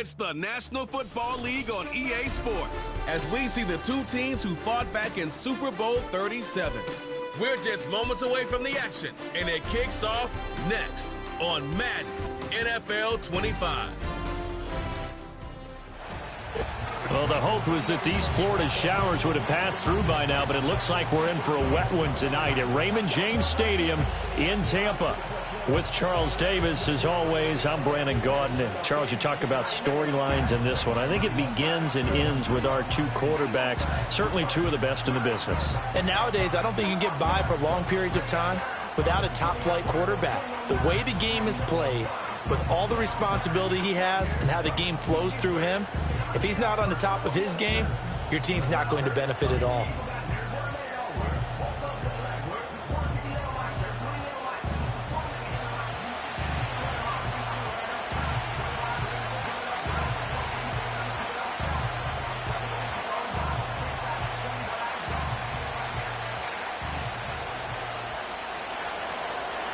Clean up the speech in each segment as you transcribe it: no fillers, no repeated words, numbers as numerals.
It's the National Football League on EA Sports, as we see the two teams who fought back in Super Bowl 37. We're just moments away from the action, and it kicks off next on Madden NFL 25. Well, the hope was that these Florida showers would have passed through by now, but it looks like we're in for a wet one tonight at Raymond James Stadium in Tampa. With Charles Davis, as always, I'm Brandon Gaudin. And Charles, you talk about storylines in this one. I think it begins and ends with our two quarterbacks, certainly two of the best in the business. And nowadays, I don't think you can get by for long periods of time without a top-flight quarterback. The way the game is played, with all the responsibility he has and how the game flows through him, if he's not on the top of his game, your team's not going to benefit at all.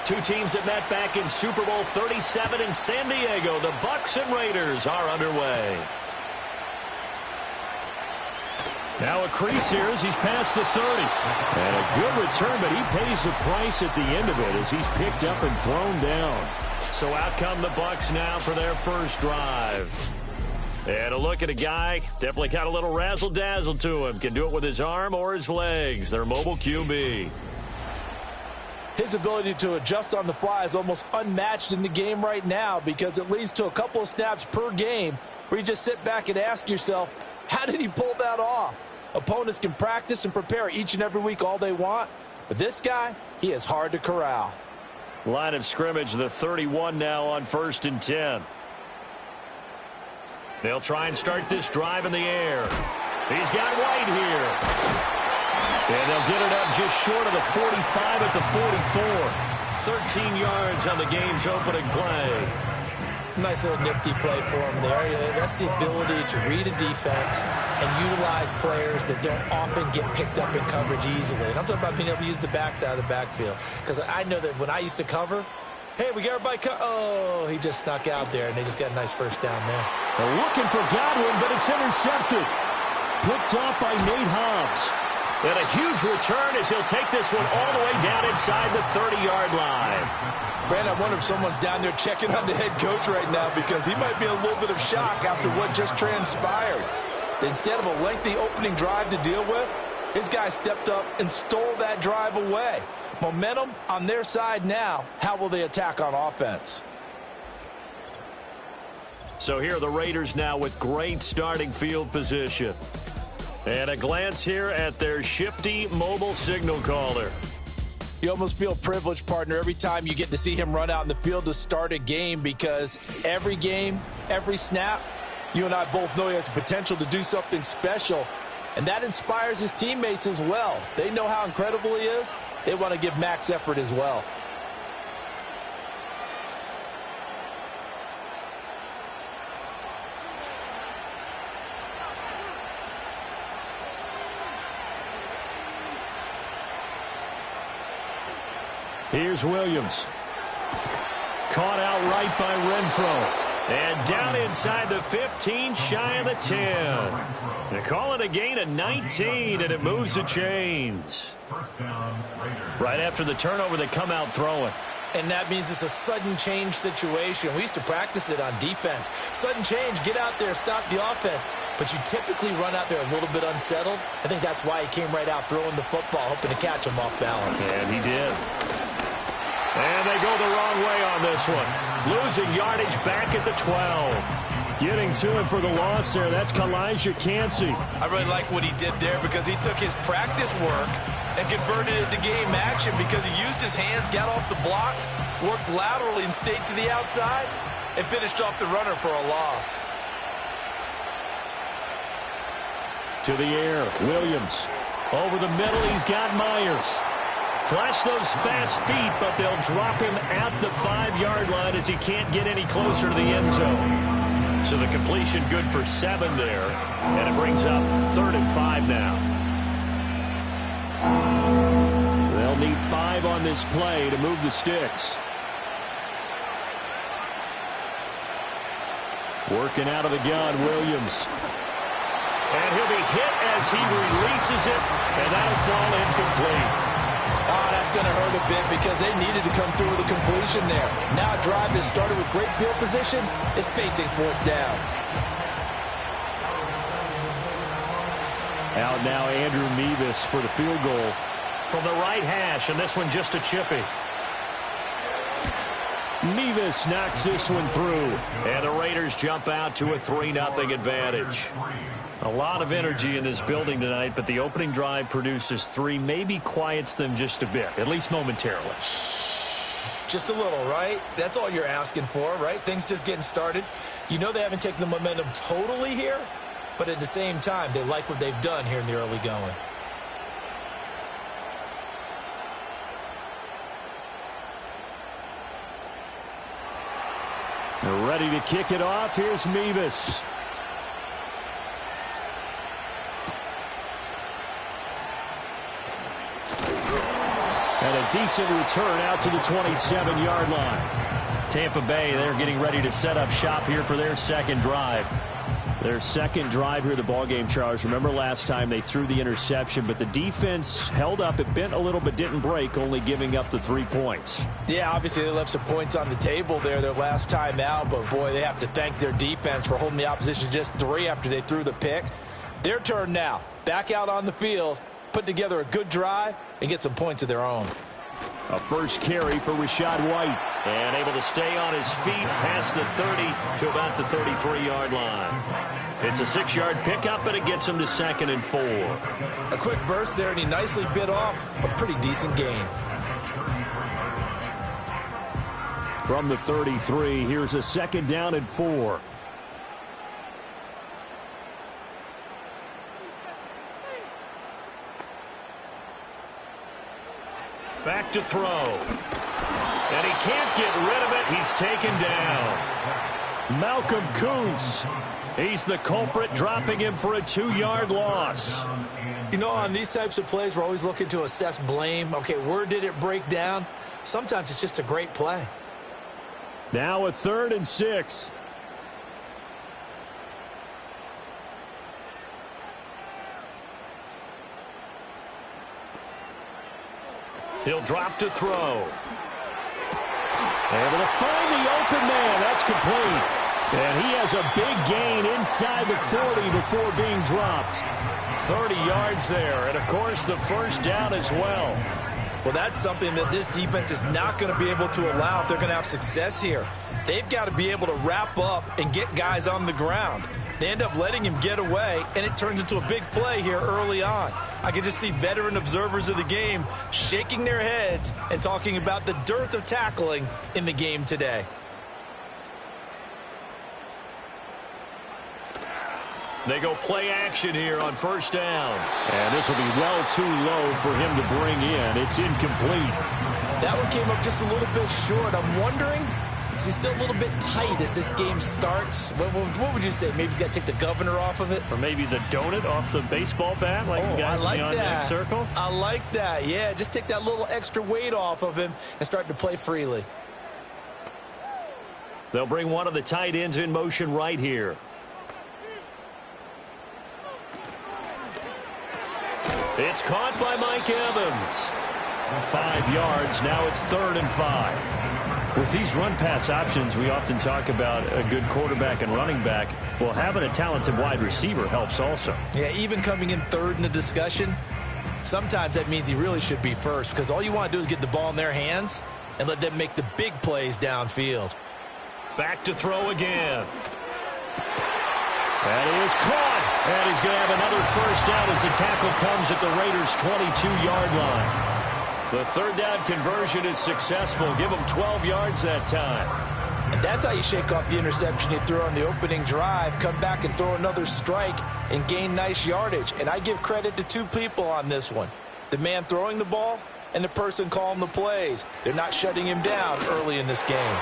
Two teams that met back in Super Bowl 37 in San Diego. The Bucs and Raiders are underway. Now a crease here as he's past the 30. And a good return, but he pays the price at the end of it as he's picked up and thrown down. So out come the Bucs now for their first drive. And a look at a guy, definitely got a little razzle-dazzle to him. Can do it with his arm or his legs. Their mobile QB. His ability to adjust on the fly is almost unmatched in the game right now because it leads to a couple of snaps per game where you just sit back and ask yourself, how did he pull that off? Opponents can practice and prepare each and every week all they want, but this guy, he is hard to corral. Line of scrimmage, the 31 now on 1st and 10. They'll try and start this drive in the air. He's got White here. And they'll get it up just short of the 45 at the 44. 13 yards on the game's opening play. Nice little nifty play for him there. That's the ability to read a defense and utilize players that don't often get picked up in coverage easily. And I'm talking about being able to use the backside of the backfield. Because I know that when I used to cover, hey, we got everybody oh, he just snuck out there, and they just got a nice first down there. They're looking for Godwin, but it's intercepted. Picked off by Nate Hobbs. And a huge return as he'll take this one all the way down inside the 30-yard line. Brandon, I wonder if someone's down there checking on the head coach right now because he might be in a little bit of shock after what just transpired. Instead of a lengthy opening drive to deal with, his guy stepped up and stole that drive away. Momentum on their side now. How will they attack on offense? So here are the Raiders now with great starting field position. And a glance here at their shifty mobile signal caller. You almost feel privileged, partner, every time you get to see him run out in the field to start a game because every game, every snap, you and I both know he has the potential to do something special. And that inspires his teammates as well. They know how incredible he is. They want to give max effort as well. Here's Williams. Caught outright by Renfro. And down inside the 15, shy of the 10. They call it a gain of 19, and it moves the chains. Right after the turnover, they come out throwing. And that means it's a sudden change situation. We used to practice it on defense. Sudden change, get out there, stop the offense. But you typically run out there a little bit unsettled. I think that's why he came right out throwing the football, hoping to catch him off balance. And he did. And they go the wrong way on this one. Losing yardage back at the 12. Getting to him for the loss there, that's Kalijah Cansey. I really like what he did there because he took his practice work and converted it to game action because he used his hands, got off the block, worked laterally and stayed to the outside, and finished off the runner for a loss. To the air, Williams. Over the middle, he's got Myers. Flash those fast feet, but they'll drop him at the 5-yard line as he can't get any closer to the end zone. So the completion good for 7 there, and it brings up 3rd and 5 now. They'll need 5 on this play to move the sticks. Working out of the gun, Williams. And he'll be hit as he releases it, and that'll fall incomplete. Oh, that's going to hurt a bit because they needed to come through with a completion there. Now a drive that started with great field position is facing fourth down. Out now, Andrew Mevis for the field goal from the right hash, and this one just a chippy. Mevis knocks this one through, and the Raiders jump out to a 3-0 advantage. A lot of energy in this building tonight, but the opening drive produces 3, maybe quiets them just a bit, at least momentarily. Just a little, right? That's all you're asking for, right? Things just getting started. You know they haven't taken the momentum totally here, but at the same time, they like what they've done here in the early going. They're ready to kick it off. Here's Mevis. And a decent return out to the 27-yard line. Tampa Bay, they're getting ready to set up shop here for their second drive. Their second drive here of the ballgame, Charles. Remember last time they threw the interception, but the defense held up. It bent a little but didn't break, only giving up the 3 points. Yeah, obviously they left some points on the table there their last time out, but boy, they have to thank their defense for holding the opposition just 3 after they threw the pick. Their turn now. Back out on the field, put together a good drive, and get some points of their own. A first carry for Rachaad White. And able to stay on his feet past the 30 to about the 33-yard line. It's a 6-yard pickup, but it gets him to 2nd and 4. A quick burst there, and he nicely bit off a pretty decent gain. From the 33, here's a 2nd down and 4. Back to throw. And he can't get rid of it. He's taken down. Malcolm Kuntz. He's the culprit, dropping him for a 2-yard loss. You know, on these types of plays, we're always looking to assess blame. Okay, where did it break down? Sometimes it's just a great play. Now a 3rd and 6. He'll drop to throw. Able to find the open man. That's complete. And he has a big gain inside the 40 before being dropped. 30 yards there. And, of course, the first down as well. Well, that's something that this defense is not going to be able to allow if they're going to have success here. They've got to be able to wrap up and get guys on the ground. They end up letting him get away, and it turns into a big play here early on. I can just see veteran observers of the game shaking their heads and talking about the dearth of tackling in the game today. They go play action here on first down. And this will be well too low for him to bring in. It's incomplete. That one came up just a little bit short. I'm wondering, is he still a little bit tight as this game starts? What would you say? Maybe he's got to take the governor off of it? Or maybe the donut off the baseball bat like the guys I like in the that. circle? I like that. Yeah, just take that little extra weight off of him and start to play freely. They'll bring one of the tight ends in motion right here. It's caught by Mike Evans. 5 yards. Now it's 3rd and 5. With these run-pass options, we often talk about a good quarterback and running back. Well, having a talented wide receiver helps also. Yeah, even coming in 3rd in the discussion, sometimes that means he really should be first because all you want to do is get the ball in their hands and let them make the big plays downfield. Back to throw again. That is caught. And he's going to have another first down as the tackle comes at the Raiders' 22-yard line. The 3rd down conversion is successful. Give him 12 yards that time. And that's how you shake off the interception you threw on the opening drive. Come back and throw another strike and gain nice yardage. And I give credit to 2 people on this one. The man throwing the ball and the person calling the plays. They're not shutting him down early in this game.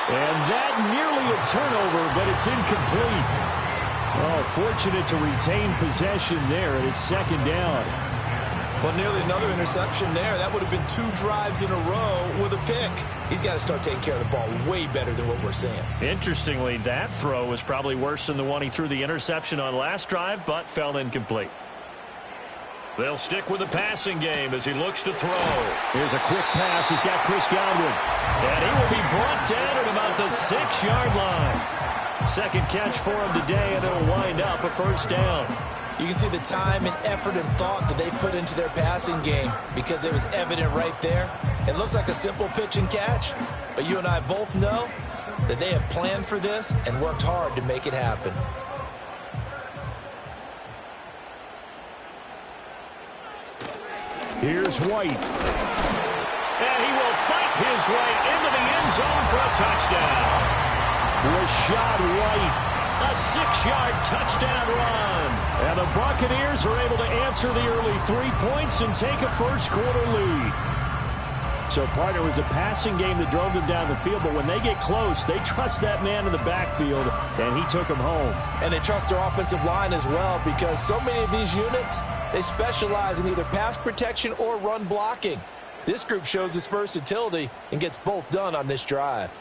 And that nearly a turnover, but it's incomplete. Oh, fortunate to retain possession there, and it's 2nd down. Well, nearly another interception there. That would have been 2 drives in a row with a pick. He's got to start taking care of the ball way better than what we're seeing. Interestingly, that throw was probably worse than the one he threw the interception on last drive, but fell incomplete. They'll stick with the passing game as he looks to throw. Here's a quick pass. He's got Chris Godwin. And he will be brought down at about the 6-yard line. Second catch for him today, and it'll wind up a first down. You can see the time and effort and thought that they put into their passing game because it was evident right there. It looks like a simple pitch and catch, but you and I both know that they have planned for this and worked hard to make it happen. Here's White. And he will fight his way into the end zone for a touchdown. Rashad White. A 6-yard touchdown run. And the Buccaneers are able to answer the early 3 points and take a first-quarter lead. So, partner, it was a passing game that drove them down the field, but when they get close, they trust that man in the backfield, and he took them home. And they trust their offensive line as well because so many of these units, they specialize in either pass protection or run blocking. This group shows its versatility and gets both done on this drive.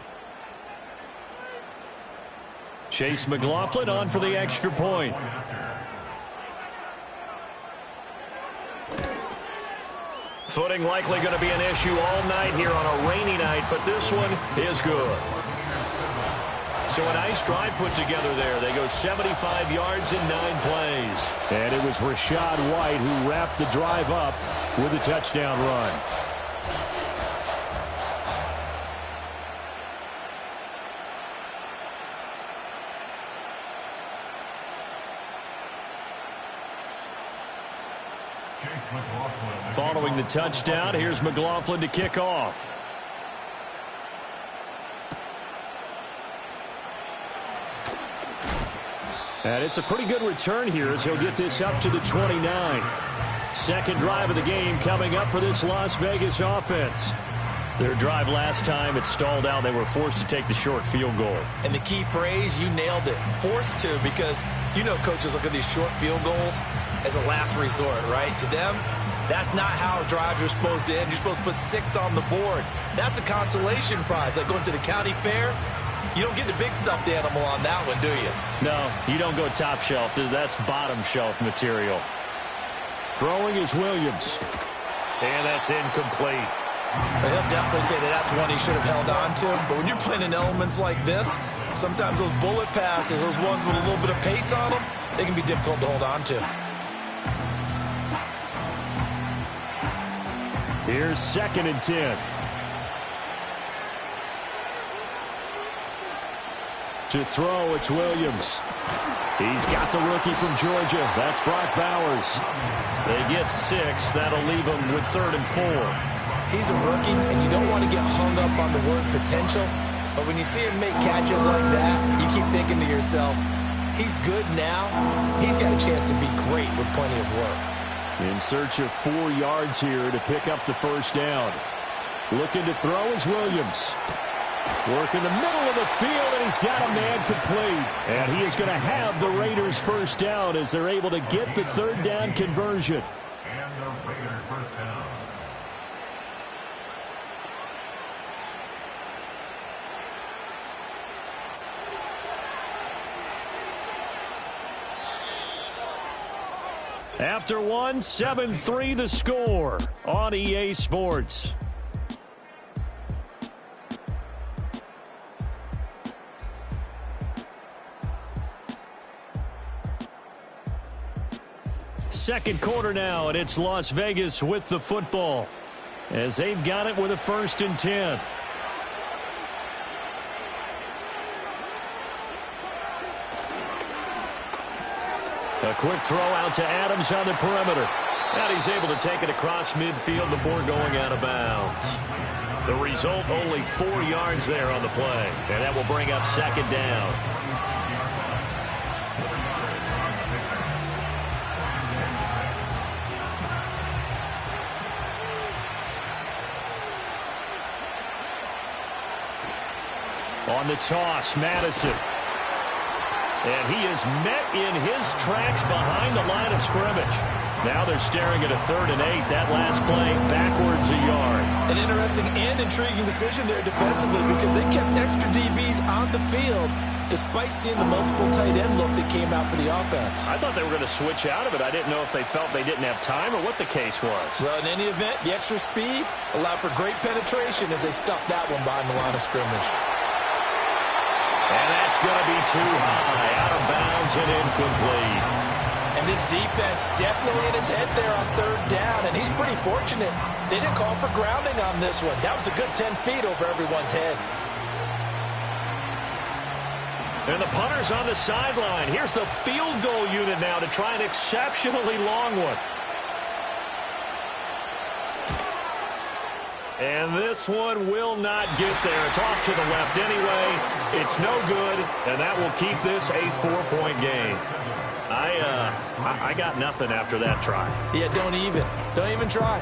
Chase McLaughlin on for the extra point. Footing likely going to be an issue all night here on a rainy night, but this one is good. So a nice drive put together there. They go 75 yards in 9 plays. And it was Rashad White who wrapped the drive up with a touchdown run. Following the touchdown, here's McLaughlin to kick off. And it's a pretty good return here as he'll get this up to the 29. Second drive of the game coming up for this Las Vegas offense. Their drive last time, it stalled out. They were forced to take the short field goal. And the key phrase, you nailed it, forced to, because you know coaches look at these short field goals as a last resort, right? To them, that's not how drives are supposed to end. You're supposed to put 6 on the board. That's a consolation prize. Like going to the county fair, you don't get the big stuffed animal on that one, do you? No, you don't go top shelf. That's bottom shelf material. Throwing is Williams. And that's incomplete. But he'll definitely say that that's one he should have held on to. But when you're playing in elements like this, sometimes those bullet passes, those ones with a little bit of pace on them, they can be difficult to hold on to. Here's 2nd and 10. To throw, it's Williams. He's got the rookie from Georgia. That's Brock Bowers. They get 6. That'll leave him with 3rd and 4. He's a rookie, and you don't want to get hung up on the word potential. But when you see him make catches like that, you keep thinking to yourself, he's good now. He's got a chance to be great with plenty of work. In search of 4 yards here to pick up the first down. Looking to throw is Williams. Work in the middle of the field, and he's got a man complete. And he is going to have the Raiders first down as they're able to get the 3rd down conversion. And the Raiders first down. After one, 7-3 the score on EA Sports. Second quarter now, and it's Las Vegas with the football as they've got it with a 1st and 10. A quick throw out to Adams on the perimeter. And he's able to take it across midfield before going out of bounds. The result, only 4 yards there on the play. And that will bring up 2nd down. On the toss, Madison. And he is met in his tracks behind the line of scrimmage. Now they're staring at a 3rd and 8. That last play backwards a yard. An interesting and intriguing decision there defensively because they kept extra DBs on the field despite seeing the multiple tight end look that came out for the offense. I thought they were going to switch out of it. I didn't know if they felt they didn't have time or what the case was. Well, in any event, the extra speed allowed for great penetration as they stuffed that one behind the line of scrimmage. And that's going to be too high, out of bounds and incomplete. And this defense definitely in his head there on 3rd down, and he's pretty fortunate. They didn't call for grounding on this one. That was a good 10 feet over everyone's head. And the punter's on the sideline. Here's the field goal unit now to try an exceptionally long one. And this one will not get there. It's off to the left anyway. It's no good, and that will keep this a 4-point game. I got nothing after that try. Yeah, don't even try.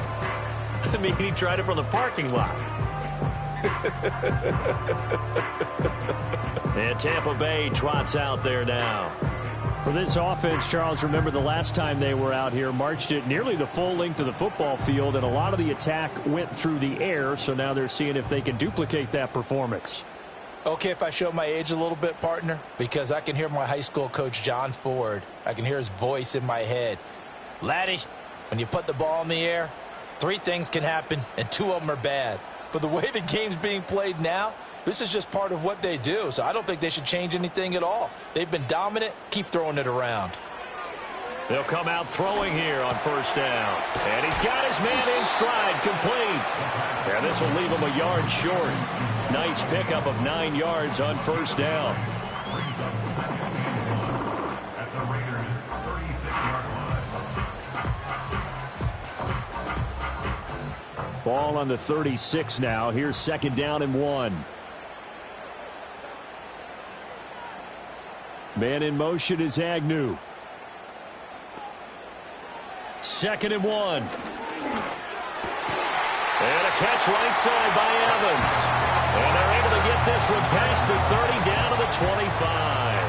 I mean, he tried it from the parking lot. And Tampa Bay trots out there now. For this offense, Charles, remember the last time they were out here, marched it nearly the full length of the football field, and a lot of the attack went through the air, so now they're seeing if they can duplicate that performance. Okay, if I show my age a little bit, partner, because I can hear my high school coach, John Ford. I can hear his voice in my head. Laddie, when you put the ball in the air, 3 things can happen, and 2 of them are bad. But the way the game's being played now, this is just part of what they do, so I don't think they should change anything at all. They've been dominant. Keep throwing it around. They'll come out throwing here on 1st down. And he's got his man in stride, complete. And this will leave him a yard short. Nice pickup of 9 yards on 1st down. At the Raiders' 36-yard line. Ball on the 36 now. Here's 2nd down and 1. Man in motion is Agnew. 2nd and 1. And a catch right side by Evans. And they're able to get this one past the 30 down to the 25.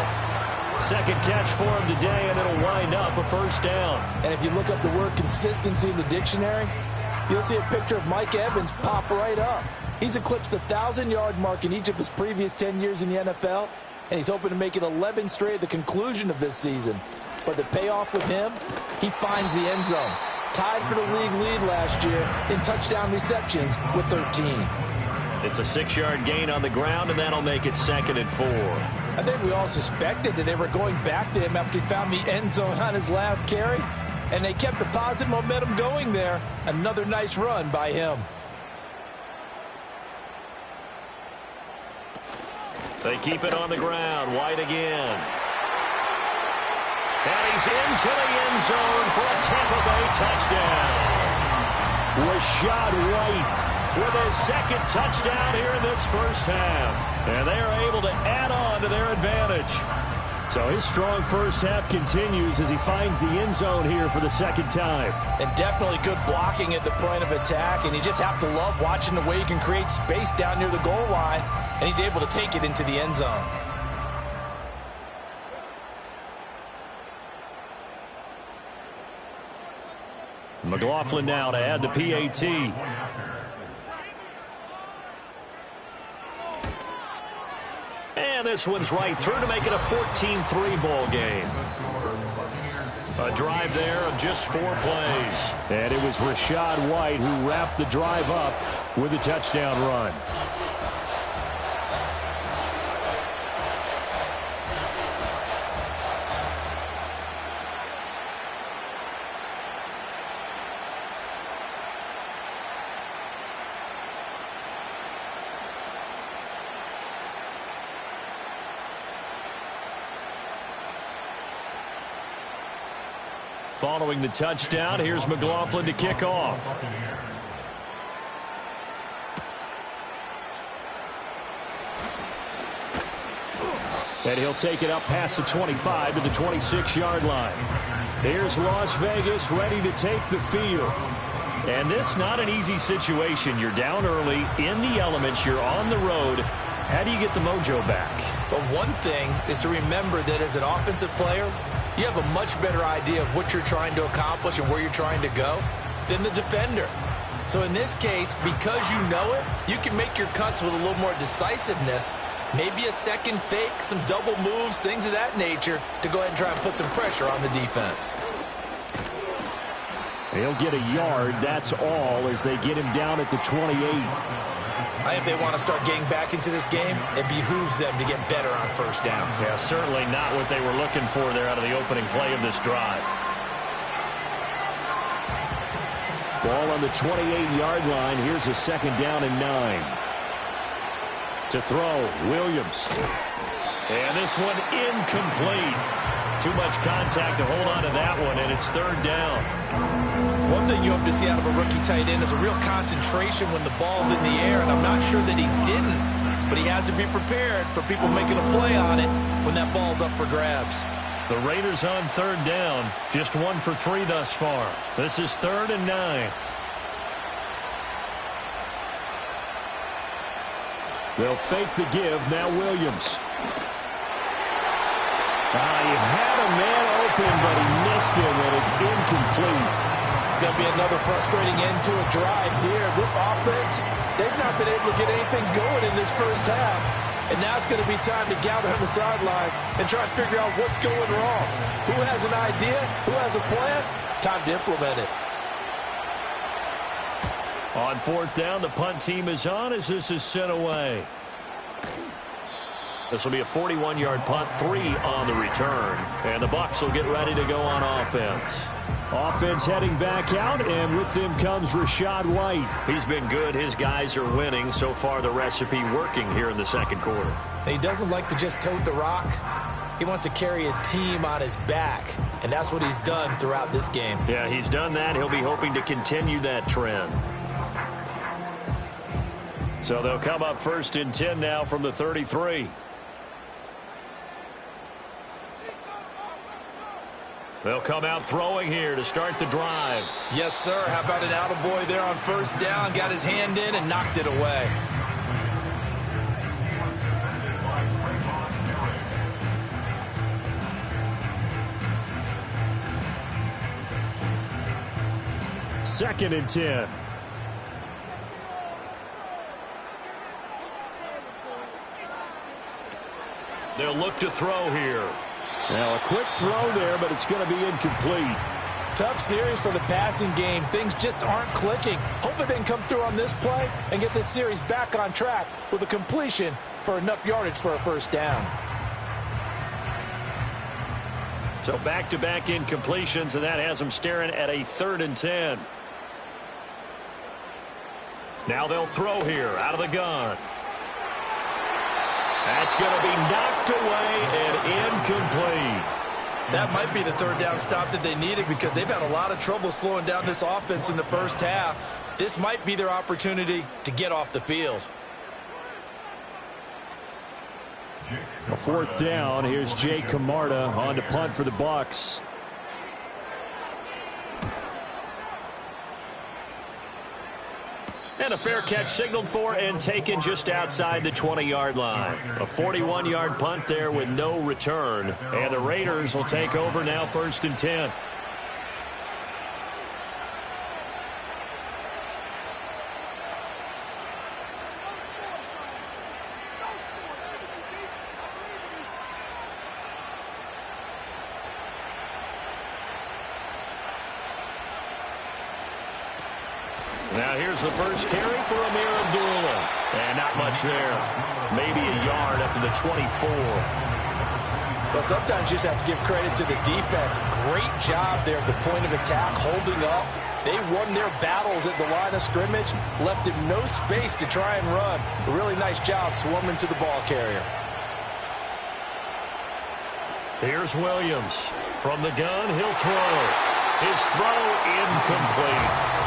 2nd catch for him today, and it'll wind up a 1st down. And if you look up the word consistency in the dictionary, you'll see a picture of Mike Evans pop right up. He's eclipsed the 1,000-yard mark in each of his previous 10 years in the NFL, and he's hoping to make it 11 straight at the conclusion of this season. But the payoff with him, he finds the end zone. Tied for the league lead last year in touchdown receptions with 13. It's a 6-yard gain on the ground, and that'll make it 2nd and 4. I think we all suspected that they were going back to him after he found the end zone on his last carry, and they kept the positive momentum going there. Another nice run by him. They keep it on the ground. White again. And he's into the end zone for a Tampa Bay touchdown. Rashad White with his 2nd touchdown here in this 1st half. And they are able to add on to their advantage. So his strong 1st half continues as he finds the end zone here for the 2nd time. And definitely good blocking at the point of attack, and you just have to love watching the way he can create space down near the goal line, and he's able to take it into the end zone. McLaughlin now to add the PAT. And this one's right through to make it a 14-3 ball game. A drive there of just 4 plays. And it was Rashad White who wrapped the drive up with a touchdown run. Following the touchdown, here's McLaughlin to kick off. And he'll take it up past the 25 to the 26-yard line. Here's Las Vegas ready to take the field. And this not an easy situation. You're down early, in the elements, you're on the road. How do you get the mojo back? But one thing is to remember that as an offensive player, you have a much better idea of what you're trying to accomplish and where you're trying to go than the defender. So in this case, because you know it, you can make your cuts with a little more decisiveness, maybe a second fake, some double moves, things of that nature, to go ahead and try and put some pressure on the defense. He'll get a yard, that's all, as they get him down at the 28. I think if they want to start getting back into this game, it behooves them to get better on first down. Yeah, certainly not what they were looking for there out of the opening play of this drive. Ball on the 28-yard line. Here's a 2nd down and 9. To throw, Williams. And this one incomplete. Too much contact to hold on to that one, and it's 3rd down. One thing you hope to see out of a rookie tight end is a real concentration when the ball's in the air, and I'm not sure that he didn't, but he has to be prepared for people making a play on it when that ball's up for grabs. The Raiders on 3rd down, just 1 for 3 thus far. This is 3rd and 9. They'll fake the give, now Williams. He had a man open, but he missed him, and it's incomplete. It's going to be another frustrating end to a drive here. This offense, they've not been able to get anything going in this first half. And now it's going to be time to gather on the sidelines and try and figure out what's going wrong. Who has an idea? Who has a plan? Time to implement it. On 4th down, the punt team is on as this is sent away. This will be a 41-yard punt, 3 on the return. And the Bucs will get ready to go on offense. Offense heading back out, and with them comes Rachaad White. He's been good. His guys are winning. So far, the recipe working here in the 2nd quarter. He doesn't like to just tote the rock. He wants to carry his team on his back, and that's what he's done throughout this game. Yeah, he's done that. He'll be hoping to continue that trend. So they'll come up 1st and 10 now from the 33. They'll come out throwing here to start the drive. Yes, sir. How about an attaboy there on 1st down? Got his hand in and knocked it away. Second and 10. They'll look to throw here. Now a quick throw there, but it's going to be incomplete. Tough series for the passing game. Things just aren't clicking. Hopefully they can come through on this play and get this series back on track with a completion for enough yardage for a 1st down. So back-to-back incompletions, and that has them staring at a 3rd and 10. Now they'll throw here out of the gun. That's going to be knocked away and incomplete. That might be the 3rd down stop that they needed because they've had a lot of trouble slowing down this offense in the first half. This might be their opportunity to get off the field. A 4th down. Here's Jay Camarda on to punt for the Bucs. And a fair catch signaled for and taken just outside the 20-yard line. A 41-yard punt there with no return. And the Raiders will take over now 1st and 10. Now here's the first carry for Amir Abdullah. And not much there. Maybe a yard up to the 24. Well, sometimes you just have to give credit to the defense. Great job there at the point of attack, holding up. They won their battles at the line of scrimmage, left him no space to try and run. A really nice job swarming to the ball carrier. Here's Williams. From the gun, he'll throw. His throw incomplete.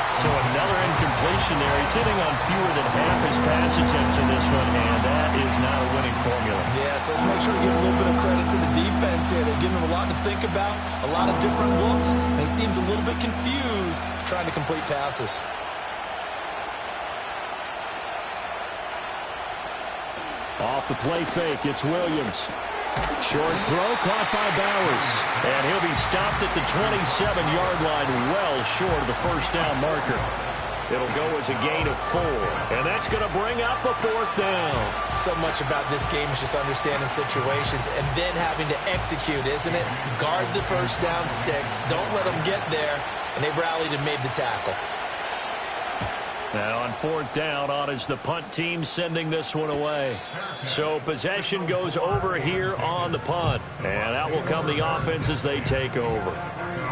So another incompletion there. He's hitting on fewer than half his pass attempts in this one, and that is not a winning formula. Yes, let's make sure to give a little bit of credit to the defense here. They're giving him a lot to think about, a lot of different looks, and he seems a little bit confused trying to complete passes. Off the play fake, it's Williams. Short throw caught by Bowers. And he'll be stopped at the 27-yard line, well short of the first down marker. It'll go as a gain of 4. And that's going to bring up a 4th down. So much about this game is just understanding situations and then having to execute, isn't it? Guard the first down sticks. Don't let them get there. And they rallied and made the tackle. And on 4th down, on is the punt team sending this one away. So possession goes over here on the punt. And out will come the offense as they take over.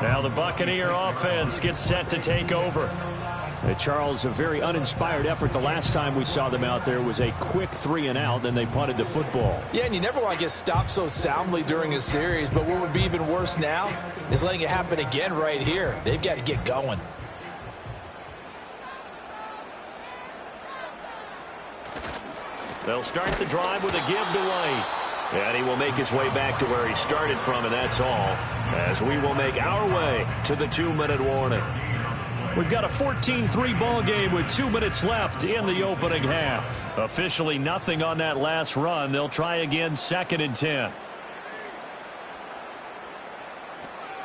Now the Buccaneer offense gets set to take over. Charles, a very uninspired effort. The last time we saw them out there was a quick 3-and-out, then they punted the football. Yeah, and you never want to get stopped so soundly during a series, but what would be even worse now is letting it happen again right here. They've got to get going. They'll start the drive with a give to White. And he will make his way back to where he started from, and that's all, as we will make our way to the 2-minute warning. We've got a 14-3 ball game with 2 minutes left in the opening half. Officially nothing on that last run. They'll try again, 2nd and 10.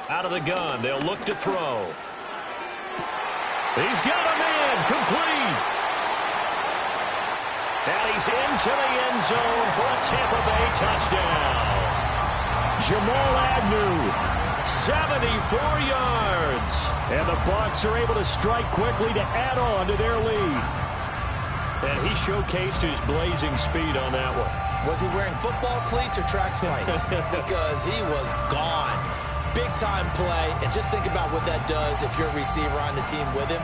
Out of the gun, they'll look to throw. He's got a man, complete. And he's into the end zone for a Tampa Bay touchdown. Jamal Agnew. 74 yards. And the Bucs are able to strike quickly to add on to their lead. And he showcased his blazing speed on that one. Was he wearing football cleats or track spikes? Because he was gone. Big-time play. And just think about what that does if you're a receiver on the team with him.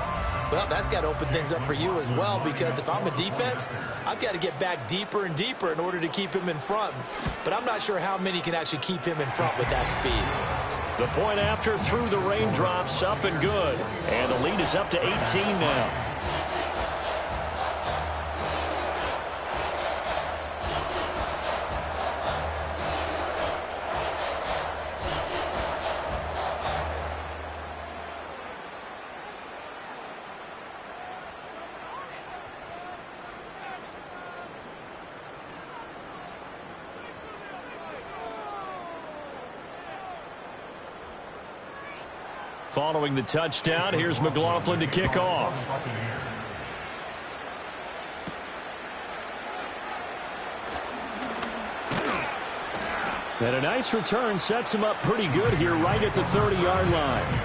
Well, that's got to open things up for you as well, because if I'm a defense, I've got to get back deeper and deeper in order to keep him in front. But I'm not sure how many can actually keep him in front with that speed. The point after through the raindrops, up and good. And the lead is up to 18 now. Following the touchdown, here's McLaughlin to kick off. And a nice return sets him up pretty good here right at the 30-yard line.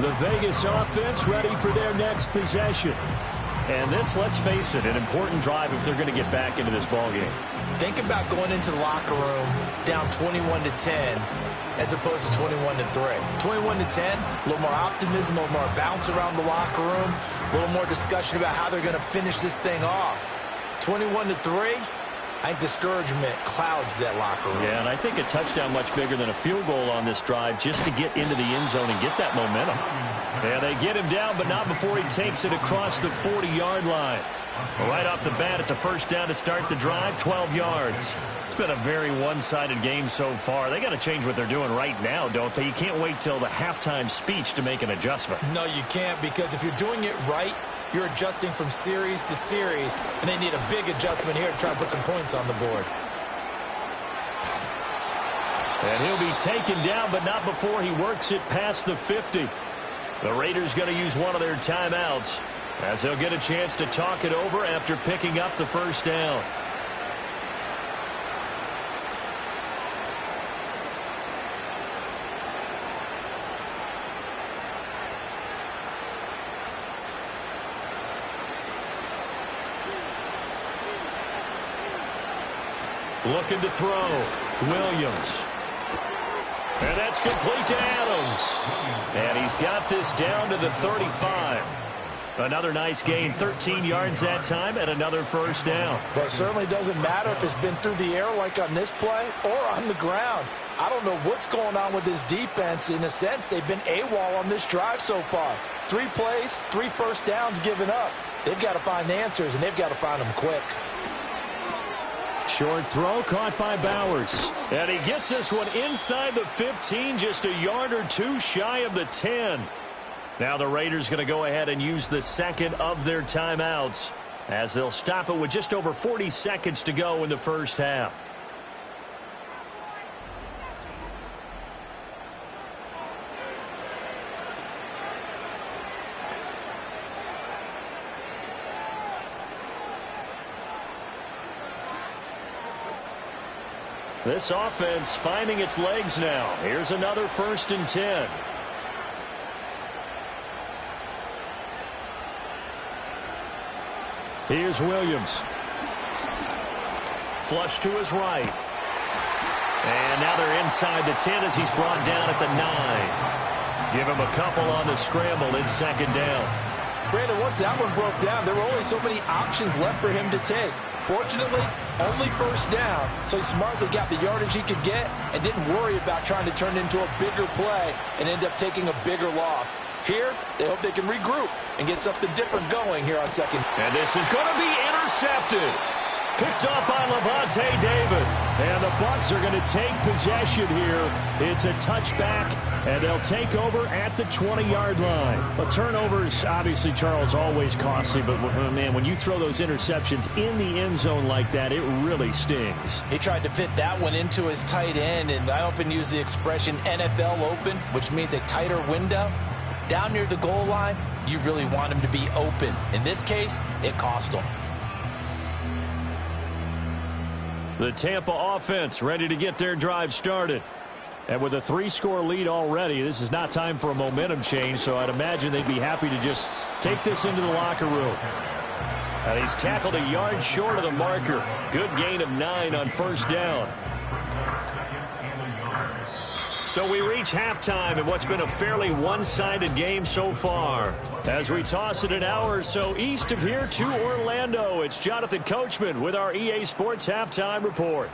The Vegas offense ready for their next possession. And this, let's face it, an important drive if they're going to get back into this ballgame. Think about going into the locker room down 21-10 as opposed to 21-3. 21-10, a little more optimism, a little more bounce around the locker room, a little more discussion about how they're going to finish this thing off. 21-3, I think discouragement clouds that locker room. Yeah, and I think a touchdown much bigger than a field goal on this drive just to get into the end zone and get that momentum. Yeah, they get him down, but not before he takes it across the 40-yard line. Right off the bat, it's a first down to start the drive, 12 yards. It's been a very one-sided game so far. They got to change what they're doing right now, don't they? You can't wait till the halftime speech to make an adjustment. No, you can't, because if you're doing it right, you're adjusting from series to series, and they need a big adjustment here to try to put some points on the board. And he'll be taken down, but not before he works it past the 50. The Raiders going to use one of their timeouts as they'll get a chance to talk it over after picking up the first down. Looking to throw. Williams. And that's complete to Adams. And he's got this down to the 35. Another nice gain, 13 yards that time, and another first down. But it certainly doesn't matter if it's been through the air like on this play or on the ground. I don't know what's going on with this defense. In a sense, they've been AWOL on this drive so far. 3 plays, 3 first downs given up. They've got to find answers, and they've got to find them quick. Short throw caught by Bowers. And he gets this one inside the 15, just a yard or two shy of the 10. Now the Raiders going to go ahead and use the second of their timeouts as they'll stop it with just over 40 seconds to go in the first half. This offense finding its legs now. Here's another 1st and 10. Here's Williams. Flush to his right. And now they're inside the 10 as he's brought down at the 9. Give him a couple on the scramble in 2nd down. Brandon, once that one broke down, there were only so many options left for him to take. Fortunately, only 1st down, so he smartly got the yardage he could get and didn't worry about trying to turn it into a bigger play and end up taking a bigger loss. Here, they hope they can regroup and get something different going here on 2nd. And this is going to be intercepted. Picked up by Levante David. And the Bucs are going to take possession here. It's a touchback, and they'll take over at the 20-yard line. But turnovers, obviously, Charles, always costly. But, man, when you throw those interceptions in the end zone like that, it really stings. He tried to fit that one into his tight end, and I often use the expression NFL open, which means a tighter window. Down near the goal line, you really want him to be open. In this case, it cost him. The Tampa offense ready to get their drive started. And with a 3-score lead already, this is not time for a momentum change, so I'd imagine they'd be happy to just take this into the locker room. And he's tackled a yard short of the marker. Good gain of 9 on 1st down. So we reach halftime in what's been a fairly one-sided game so far. As we toss it an hour or so east of here to Orlando, it's Jonathan Coachman with our EA Sports Halftime Report.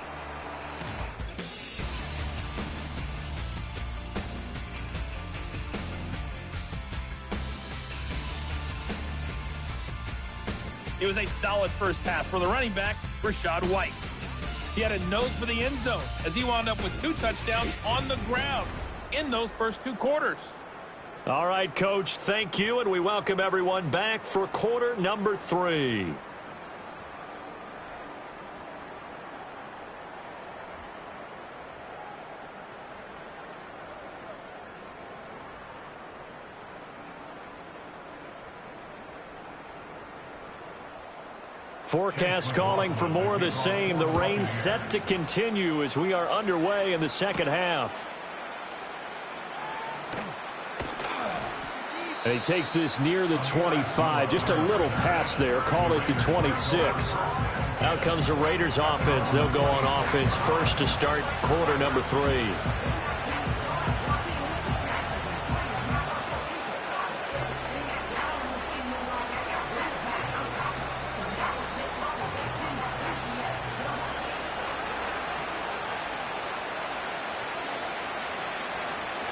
It was a solid first half for the running back, Rachaad White. He had a nose for the end zone as he wound up with 2 touchdowns on the ground in those first 2 quarters. All right, Coach, thank you, and we welcome everyone back for quarter number 3. Forecast calling for more of the same. The rain set to continue as we are underway in the second half. And he takes this near the 25. Just a little pass there. Call it the 26. Out comes the Raiders offense. They'll go on offense first to start quarter number 3.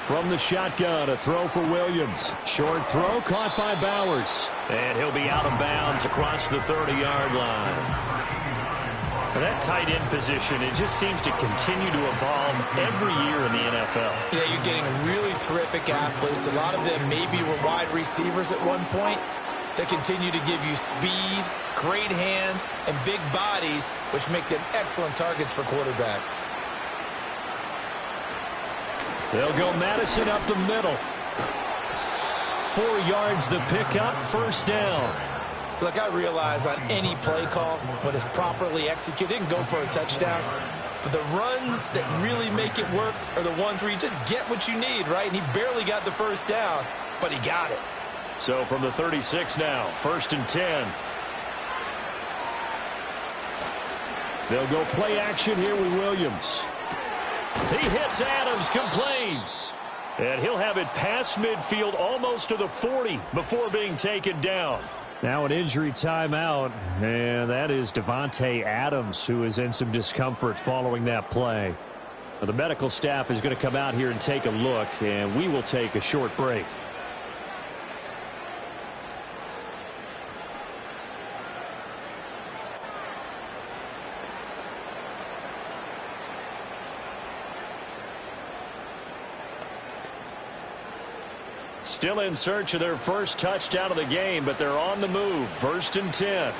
From the shotgun, a throw for Williams. Short throw caught by Bowers. And he'll be out of bounds across the 30-yard line. That tight end position, it just seems to continue to evolve every year in the NFL. Yeah, you're getting really terrific athletes. A lot of them maybe were wide receivers at one point. They continue to give you speed, great hands, and big bodies, which make them excellent targets for quarterbacks. They'll go Madison up the middle. 4 yards the pickup, 1st down. Look, I realize on any play call, when it's properly executed, it can go for a touchdown. But the runs that really make it work are the ones where you just get what you need, right? And he barely got the 1st down, but he got it. So from the 36 now, 1st and 10. They'll go play action here with Williams. He hits Adams, complete. And he'll have it past midfield almost to the 40 before being taken down. Now an injury timeout, and that is Davante Adams, who is in some discomfort following that play. Now, the medical staff is going to come out here and take a look, and we will take a short break. Still in search of their first touchdown of the game, but they're on the move. 1st and 10.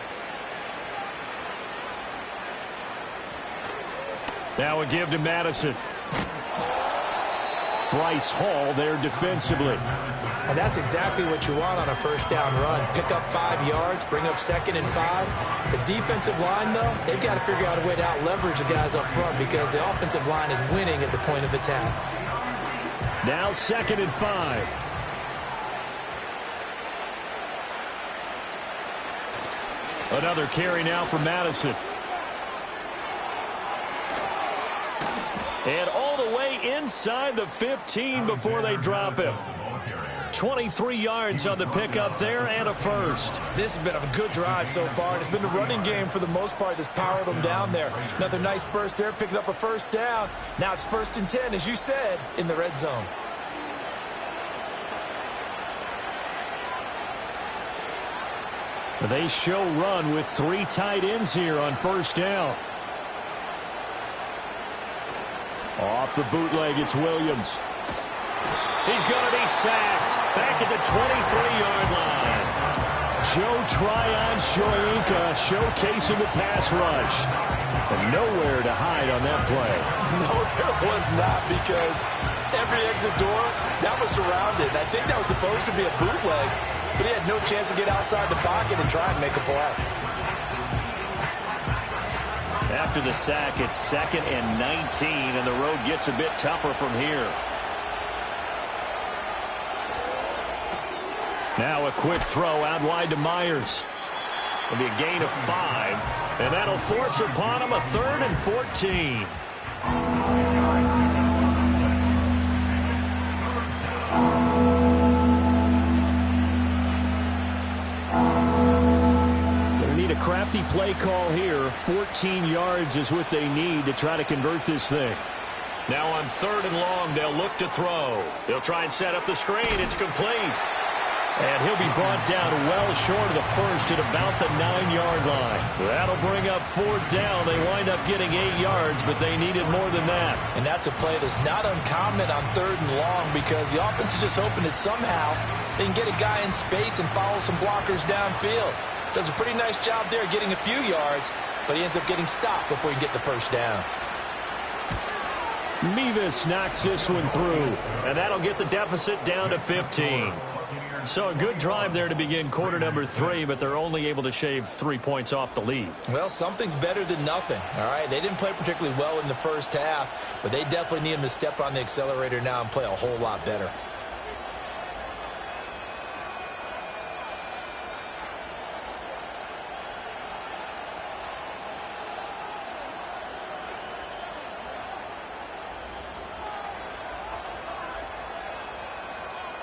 Now a give to Madison. Bryce Hall there defensively. And that's exactly what you want on a first down run. Pick up 5 yards, bring up 2nd and 5. The defensive line, though, they've got to figure out a way to out-leverage the guys up front because the offensive line is winning at the point of attack. Now 2nd and 5. Another carry now for Madison. And all the way inside the 15 before they drop him. 23 yards on the pickup there and a first. This has been a good drive so far, and it's been the running game for the most part that's powered them down there. Another nice burst there, picking up a first down. Now it's 1st and 10, as you said, in the red zone. They show run with 3 tight ends here on first down. Off the bootleg, it's Williams. He's going to be sacked back at the 23-yard line. Joe Tryon-Shoyinka showcasing the pass rush. And nowhere to hide on that play. No, there was not, because every exit door, that was surrounded. I think that was supposed to be a bootleg, but he had no chance to get outside the pocket and try and make a play. After the sack, it's 2nd and 19, and the road gets a bit tougher from here. Now a quick throw out wide to Myers. It'll be a gain of 5, and that'll force upon him a 3rd and 14. They need a crafty play call here. 14 yards is what they need to try to convert this thing. Now on 3rd and long, they'll look to throw. They'll try and set up the screen. It's complete. And he'll be brought down well short of the first at about the 9-yard line. That'll bring up 4th down. They wind up getting 8 yards, but they needed more than that. And that's a play that's not uncommon on 3rd and long, because the offense is just hoping that somehow they can get a guy in space and follow some blockers downfield. Does a pretty nice job there getting a few yards, but he ends up getting stopped before he get the first down. Mevis knocks this one through, and that'll get the deficit down to 15. So a good drive there to begin quarter number 3, but they're only able to shave 3 points off the lead. Well, something's better than nothing, all right? They didn't play particularly well in the first half, but they definitely need him to step on the accelerator now and play a whole lot better.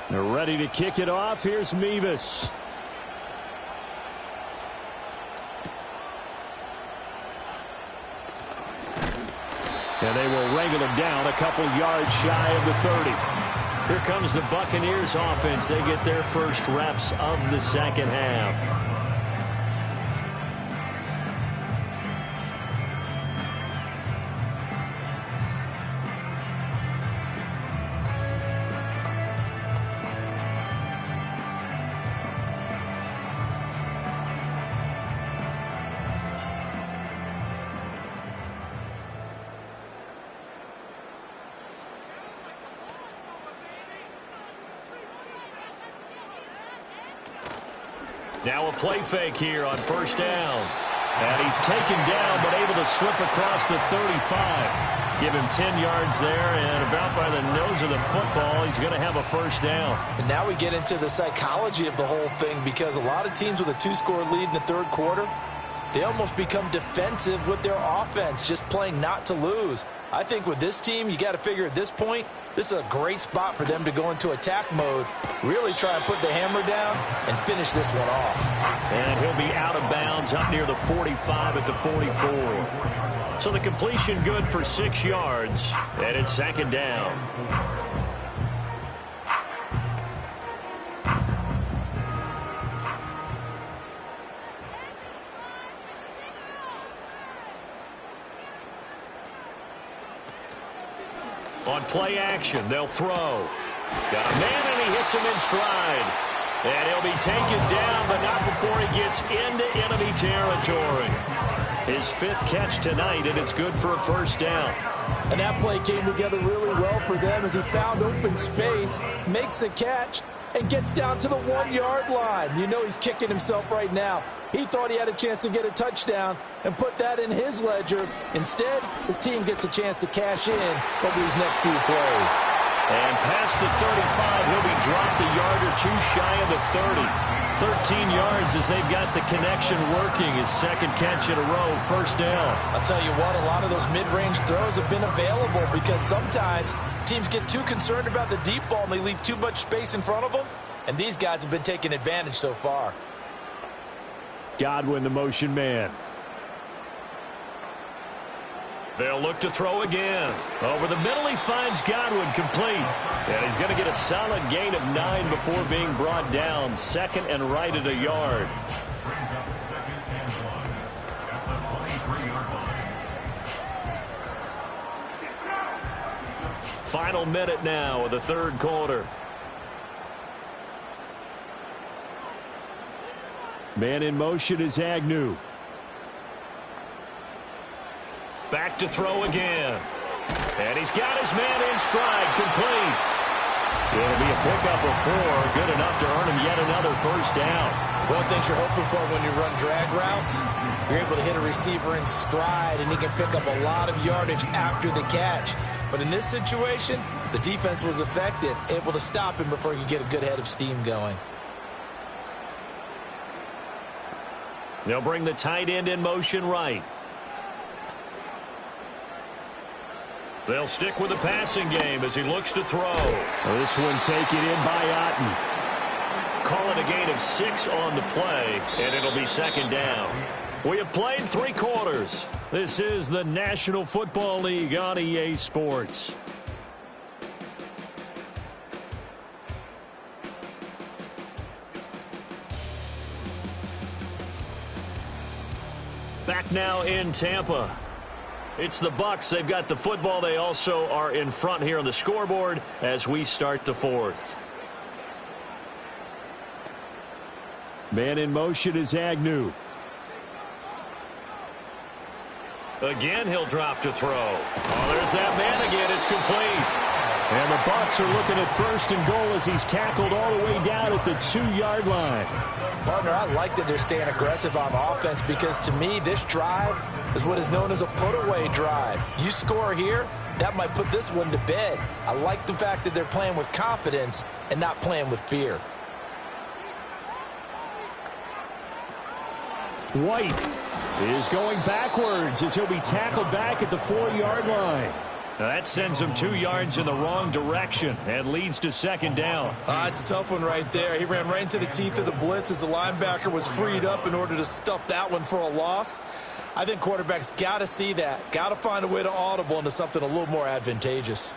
They're ready to kick it off. Here's Mevis. And they will wrangle him down a couple yards shy of the 30. Here comes the Buccaneers offense. They get their first reps of the second half. Now a play fake here on first down. And he's taken down, but able to slip across the 35. Give him 10 yards there, and about by the nose of the football, he's going to have a first down. And now we get into the psychology of the whole thing, because a lot of teams with a 2-score lead in the 3rd quarter, they almost become defensive with their offense, just playing not to lose. I think with this team, you got to figure at this point, this is a great spot for them to go into attack mode, really try and put the hammer down and finish this one off. And he'll be out of bounds up near the 45 at the 44. So the completion good for 6 yards, and it's 2nd down. On play action, they'll throw. Got a man, and he hits him in stride. And he'll be taken down, but not before he gets into enemy territory. His 5th catch tonight, and it's good for a first down. And that play came together really well for them as he found open space, makes the catch, and gets down to the 1-yard line. You know he's kicking himself right now. He thought he had a chance to get a touchdown and put that in his ledger. Instead, his team gets a chance to cash in over these next few plays. And past the 35, he'll be dropped a yard or two shy of the 30. 13 yards as they've got the connection working. His 2nd catch in a row, first down. I'll tell you what, a lot of those mid-range throws have been available because sometimes teams get too concerned about the deep ball and they leave too much space in front of them. And these guys have been taking advantage so far. Godwin, the motion man. They'll look to throw again. Over the middle, he finds Godwin complete. And he's going to get a solid gain of 9 before being brought down. 2nd and right at a yard. Brings up 2nd and 1 at the 23-yard line. Final minute now of the 3rd quarter. Man in motion is Agnew. Back to throw again. And he's got his man in stride, complete. It'll be a pickup of 4, good enough to earn him yet another first down. One of the things you're hoping for when you run drag routes, you're able to hit a receiver in stride, and he can pick up a lot of yardage after the catch. But in this situation, the defense was effective, able to stop him before he could get a good head of steam going. They'll bring the tight end in motion right. They'll stick with the passing game as he looks to throw. This one taken in by Otten. Call it a gain of 6 on the play, and it'll be 2nd down. We have played 3 quarters. This is the National Football League on EA Sports. Back now in Tampa. It's the Bucs. They've got the football. They also are in front here on the scoreboard as we start the 4th. Man in motion is Agnew. Again, he'll drop to throw. Oh, there's that man again. It's complete. And the Bucs are looking at 1st and goal as he's tackled all the way down at the 2-yard line. Partner, I like that they're staying aggressive on offense because to me, this drive is what is known as a put-away drive. You score here, that might put this one to bed. I like the fact that they're playing with confidence and not playing with fear. White is going backwards as he'll be tackled back at the 4-yard line. Now that sends him 2 yards in the wrong direction and leads to 2nd down. It's a tough one right there. He ran right into the teeth of the blitz as the linebacker was freed up in order to stuff that one for a loss. I think quarterbacks got to see that. Got to find a way to audible into something a little more advantageous.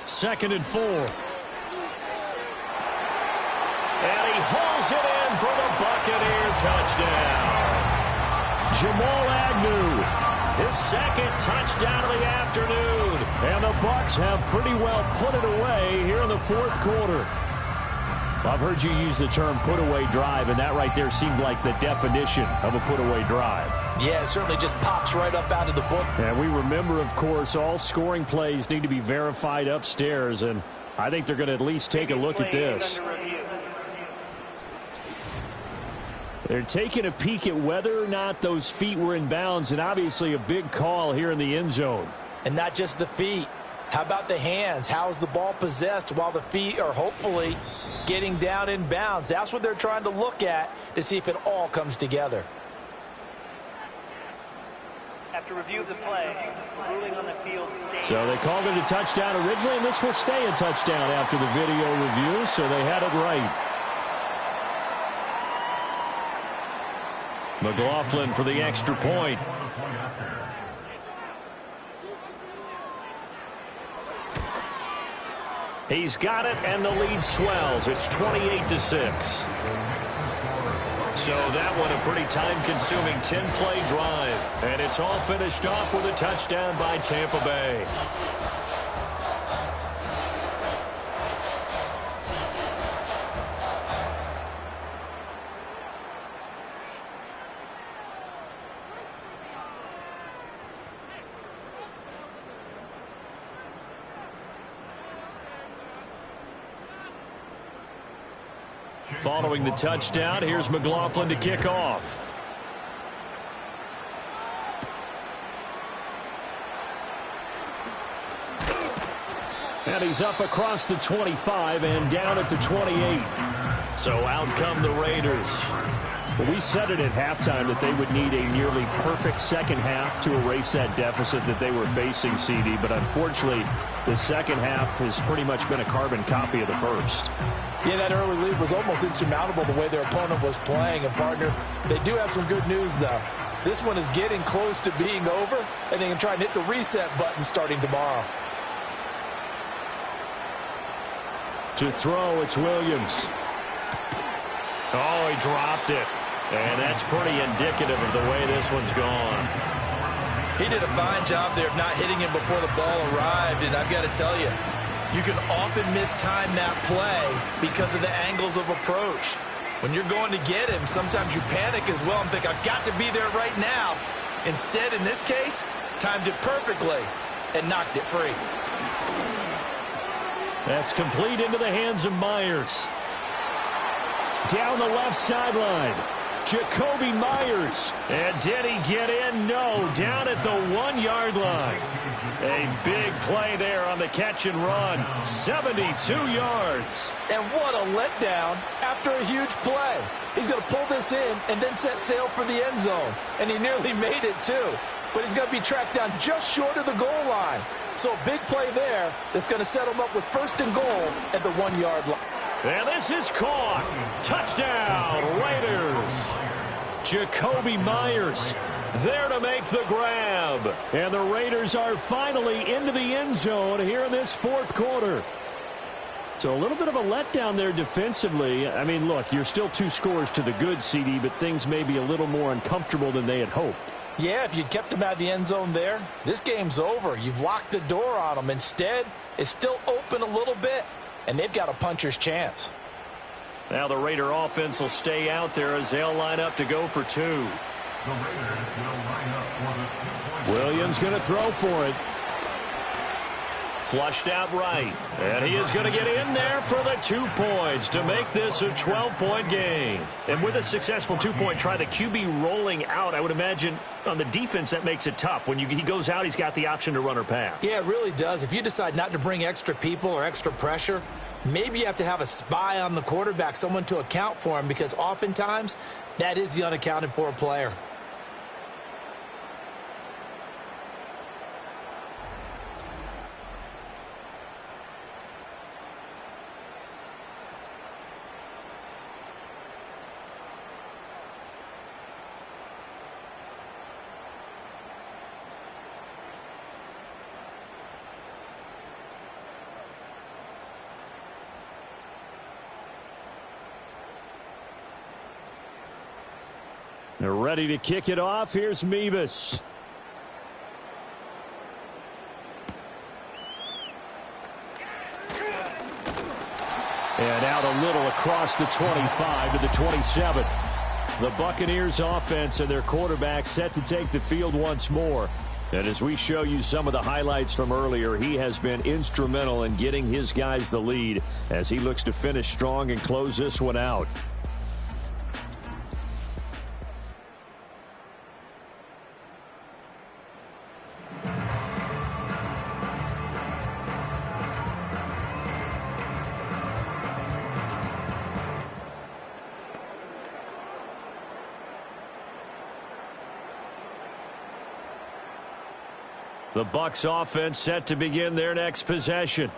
2nd and 4. And he hauls it in for the Buccaneer touchdown. Jamal Agnew. His 2nd touchdown of the afternoon. And the Bucs have pretty well put it away here in the 4th quarter. I've heard you use the term put-away drive, and that right there seemed like the definition of a put-away drive. Yeah, it certainly just pops right up out of the book. And we remember, of course, all scoring plays need to be verified upstairs, and I think they're going to at least take a look at this. They're taking a peek at whether or not those feet were in bounds, and obviously a big call here in the end zone. And not just the feet. How about the hands? How's the ball possessed while the feet are hopefully getting down in bounds? That's what they're trying to look at to see if it all comes together. After review of the play, ruling on the field stays. So they called it a touchdown originally, and this will stay a touchdown after the video review, so they had it right. McLaughlin for the extra point. He's got it, and the lead swells. It's 28-6. So that one a pretty time-consuming 10-play drive. And it's all finished off with a touchdown by Tampa Bay. Following the touchdown, here's McLaughlin to kick off. And he's up across the 25 and down at the 28. So out come the Raiders. Well, we said it at halftime that they would need a nearly perfect second half to erase that deficit that they were facing, CD. But unfortunately, the second half has pretty much been a carbon copy of the first. Yeah, that early lead was almost insurmountable the way their opponent was playing. And, partner, they do have some good news, though. This one is getting close to being over, and they can try and hit the reset button starting tomorrow. To throw, it's Williams. Oh, he dropped it. And that's pretty indicative of the way this one's gone. He did a fine job there of not hitting him before the ball arrived, and I've got to tell you, you can often mistime that play because of the angles of approach. When you're going to get him, sometimes you panic as well and think, I've got to be there right now. Instead, in this case, timed it perfectly and knocked it free. That's complete into the hands of Myers. Down the left sideline, Jacoby Myers. And did he get in? No, down at the 1-yard line. A big play there on the catch and run. 72 yards. And what a letdown after a huge play. He's going to pull this in and then set sail for the end zone. And he nearly made it, too. But he's going to be tracked down just short of the goal line. So a big play there that's going to set him up with first and goal at the 1-yard line. And this is caught. Touchdown, Raiders. Jacoby Myers there to make the grab. And the Raiders are finally into the end zone here in this fourth quarter. So a little bit of a letdown there defensively. I mean, look, you're still 2 scores to the good, CD, but things may be a little more uncomfortable than they had hoped. Yeah, if you'd kept him out of the end zone there, this game's over. You've locked the door on him. Instead, it's still open a little bit, and they've got a puncher's chance. Now the Raider offense will stay out there as they'll line up to go for 2. The Raiders will line up for the 2-point. Williams going to throw for it. Flushed out right. And he is going to get in there for the 2 points to make this a 12-point game. And with a successful 2-point try, the QB rolling out, I would imagine on the defense that makes it tough. When he goes out, he's got the option to run or pass. Yeah, it really does. If you decide not to bring extra people or extra pressure, maybe you have to have a spy on the quarterback, someone to account for him, because oftentimes that is the unaccounted for player. They're ready to kick it off. Here's Mevis. And out a little across the 25 to the 27. The Buccaneers offense and their quarterback set to take the field once more. And as we show you some of the highlights from earlier, he has been instrumental in getting his guys the lead as he looks to finish strong and close this one out. The Bucs offense set to begin their next possession.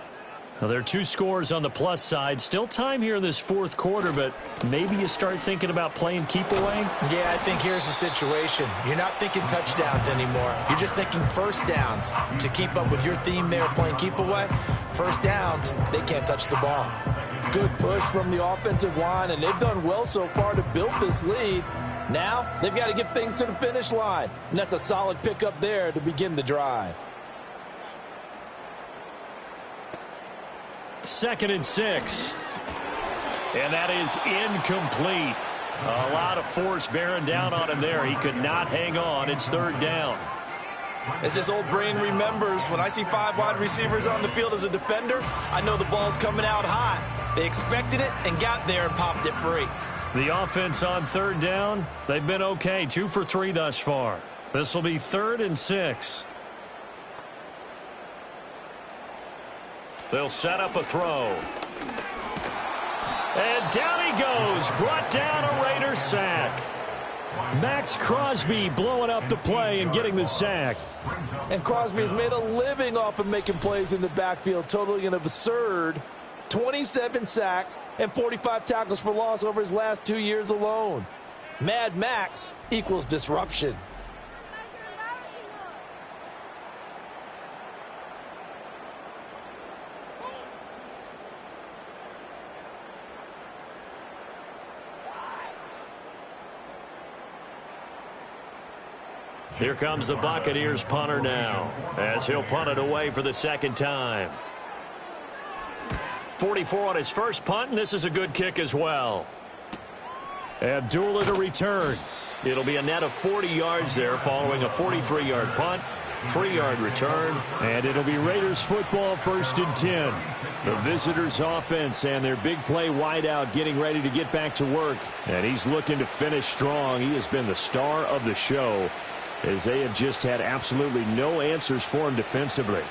Now, there are 2 scores on the plus side. Still time here in this fourth quarter, but maybe you start thinking about playing keep away? Yeah, I think here's the situation. You're not thinking touchdowns anymore. You're just thinking first downs. To keep up with your theme there, playing keep away, first downs, they can't touch the ball. Good push from the offensive line, and they've done well so far to build this lead. Now, they've got to get things to the finish line, and that's a solid pickup there to begin the drive. 2nd and 6. And that is incomplete. A lot of force bearing down on him there. He could not hang on. It's 3rd down. As this old brain remembers, when I see 5 wide receivers on the field as a defender, I know the ball's coming out high. They expected it and got there and popped it free. The offense on third down, they've been okay. 2 for 3 thus far. This will be 3rd and 6. They'll set up a throw. And down he goes. Brought down a Raider sack. Max Crosby blowing up the play and getting the sack. And Crosby has made a living off of making plays in the backfield, totaling an absurd 27 sacks and 45 tackles for loss over his last 2 years alone. Mad Max equals disruption. Here comes the Buccaneers punter now, as he'll punt it away for the second time. 44 on his first punt, and this is a good kick as well. Abdullah to return. It'll be a net of 40 yards there following a 43-yard punt, 3-yard return. And it'll be Raiders football, 1st and 10. The visitors' offense and their big play wideout getting ready to get back to work. And he's looking to finish strong. He has been the star of the show, as they have just had absolutely no answers for him defensively.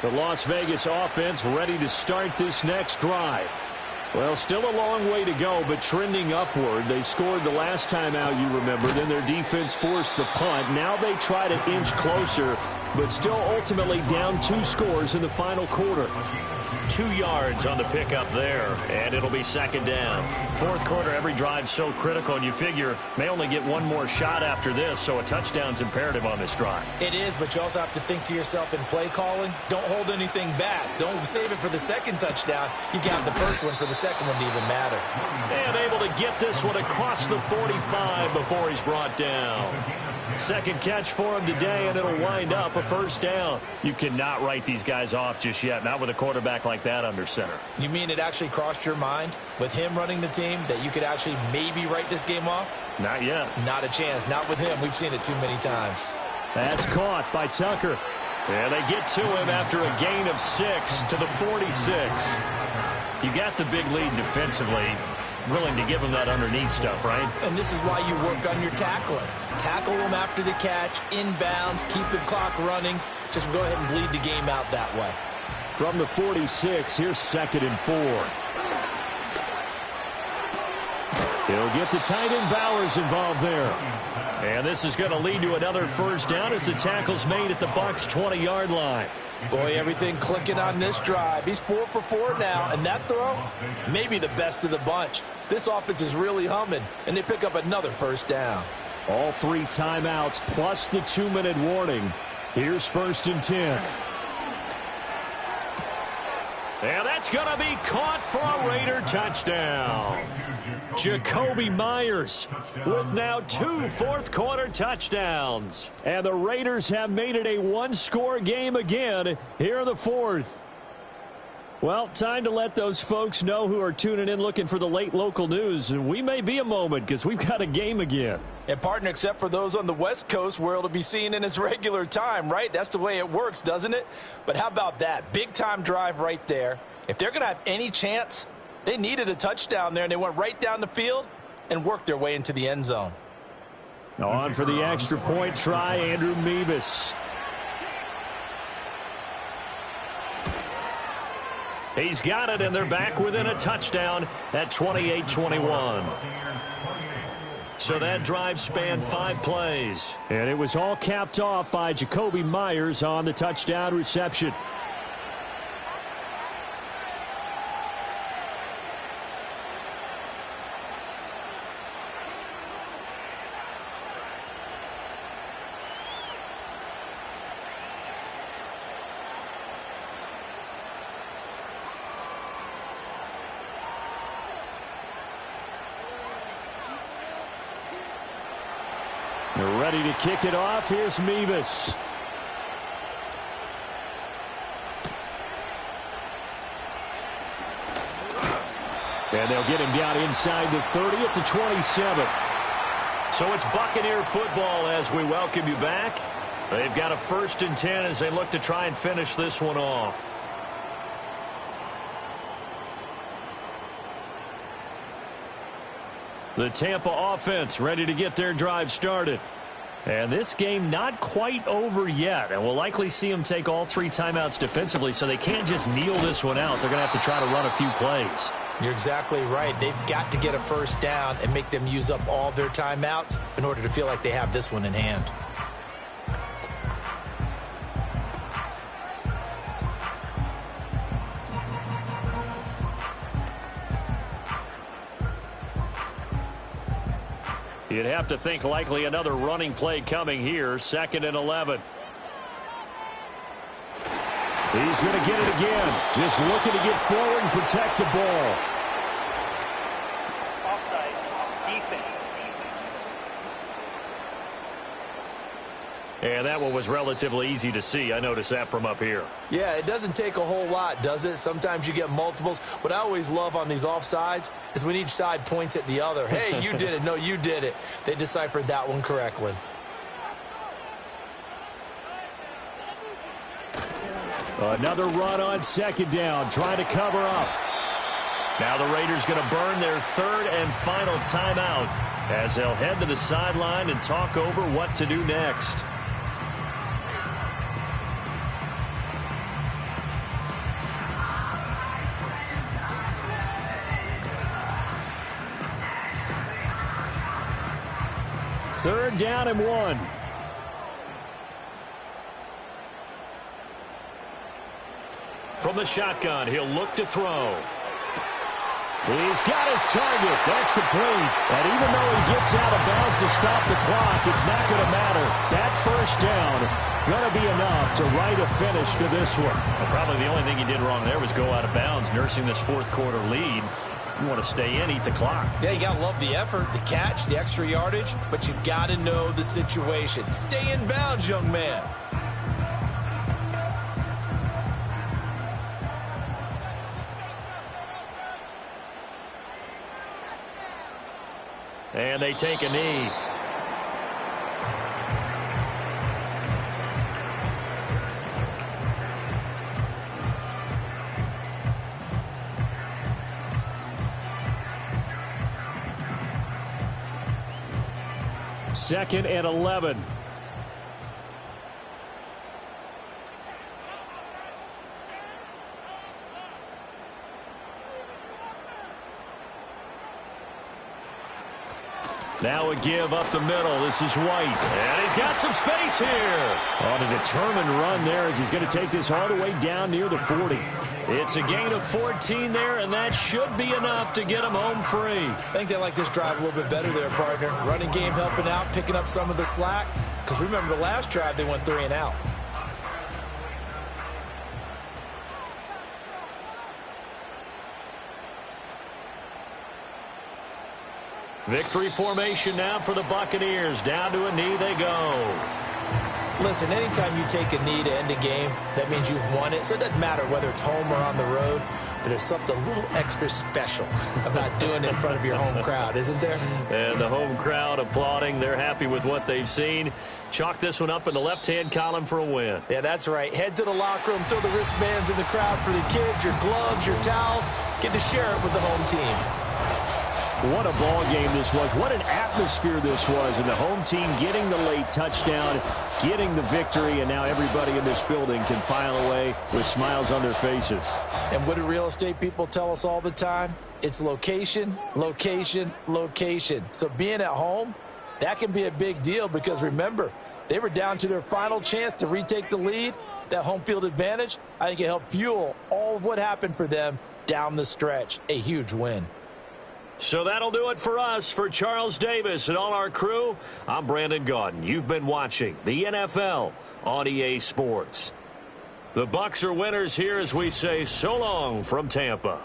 The Las Vegas offense ready to start this next drive. Well, still a long way to go, but trending upward. They scored the last time out, you remember. Then their defense forced the punt. Now they try to inch closer, but still ultimately down 2 scores in the final quarter. 2 yards on the pickup there, and it'll be 2nd down. 4th quarter, every drive's so critical, and you figure may only get 1 more shot after this, so a touchdown's imperative on this drive. It is, but you also have to think to yourself in play calling, don't hold anything back. Don't save it for the 2nd touchdown. You can have the 1st one for the 2nd one to even matter. And able to get this one across the 45 before he's brought down. 2nd catch for him today, and it'll wind up a 1st down. You cannot write these guys off just yet, not with a quarterback like that under center. You mean it actually crossed your mind with him running the team that you could actually maybe write this game off? Not yet. Not a chance. Not with him. We've seen it too many times. That's caught by Tucker. And they get to him after a gain of 6 to the 46. You got the big lead defensively. Willing to give him that underneath stuff, right? And this is why you work on your tackling. Tackle them after the catch, inbounds, keep the clock running. Just go ahead and bleed the game out that way. From the 46, here's 2nd and 4. He'll get the tight end Bowers involved there. And this is going to lead to another 1st down as the tackle's made at the Bucs' 20-yard line. Boy, everything clicking on this drive. He's 4 for 4 now, and that throw, maybe the best of the bunch. This offense is really humming, and they pick up another 1st down. All 3 timeouts plus the 2-minute warning. Here's 1st and 10. And that's going to be caught for a Raider touchdown. Jacoby Myers with now 2 4th-quarter touchdowns. And the Raiders have made it a 1-score game again here in the 4th. Well, time to let those folks know who are tuning in looking for the late local news. We may be a moment because we've got a game again. And partner, except for those on the West Coast where it'll be seen in its regular time, right? That's the way it works, doesn't it? But how about that? Big-time drive right there. If they're going to have any chance, they needed a touchdown there, and they went right down the field and worked their way into the end zone. On for the extra point try, Andrew Mevis. He's got it, and they're back within a touchdown at 28-21. So that drive spanned 5 plays. And it was all capped off by Jacoby Myers on the touchdown reception. They're ready to kick it off. Here's Mevis. And they'll get him down inside the 30 at the 27. So it's Buccaneer football as we welcome you back. They've got a 1st and 10 as they look to try and finish this one off. The Tampa offense ready to get their drive started. And this game not quite over yet. And we'll likely see them take all 3 timeouts defensively, so they can't just kneel this one out. They're going to have to try to run a few plays. You're exactly right. They've got to get a 1st down and make them use up all their timeouts in order to feel like they have this one in hand. You'd have to think likely another running play coming here. 2nd and 11. He's going to get it again. Just looking to get forward and protect the ball. Offside. Defense. And that one was relatively easy to see. I noticed that from up here. Yeah, it doesn't take a whole lot, does it? Sometimes you get multiples. What I always love on these offsides is when each side points at the other. Hey, you did it. No, you did it. They deciphered that one correctly. Another run on 2nd down, trying to cover up. Now the Raiders going to burn their 3rd and final timeout as they'll head to the sideline and talk over what to do next. Third down and 1. From the shotgun, he'll look to throw. He's got his target. That's complete. And even though he gets out of bounds to stop the clock, it's not going to matter. That 1st down going to be enough to write a finish to this one. Well, probably the only thing he did wrong there was go out of bounds, nursing this 4th quarter lead. You want to stay in, eat the clock. Yeah, you got to love the effort, the catch, the extra yardage, but you got to know the situation. Stay in bounds, young man. And they take a knee. Second and 11. Now a give up the middle. This is White. And he's got some space here. On a determined run there as he's going to take this all the way down near the 40. It's a gain of 14 there, and that should be enough to get him home free. I think they like this drive a little bit better there, partner. Running game helping out, picking up some of the slack. Because remember, the last drive they went 3 and out. Victory formation now for the Buccaneers. Down to a knee they go. Listen, anytime you take a knee to end a game, that means you've won it. So it doesn't matter whether it's home or on the road, but there's something a little extra special about doing it in front of your home crowd, isn't there? And the home crowd applauding. They're happy with what they've seen. Chalk this one up in the left-hand column for a win. Yeah, that's right. Head to the locker room, throw the wristbands in the crowd for the kids, your gloves, your towels. Get to share it with the home team. What a ball game this was. What an atmosphere this was. And the home team getting the late touchdown, getting the victory, and now everybody in this building can file away with smiles on their faces. And what do real estate people tell us all the time? It's location, location, location. So being at home, that can be a big deal because remember, they were down to their final chance to retake the lead. That home field advantage, I think it helped fuel all of what happened for them down the stretch. A huge win. So that'll do it for us. For Charles Davis and all our crew, I'm Brandon Gaudin. You've been watching the NFL on EA Sports. The Bucs are winners here as we say so long from Tampa.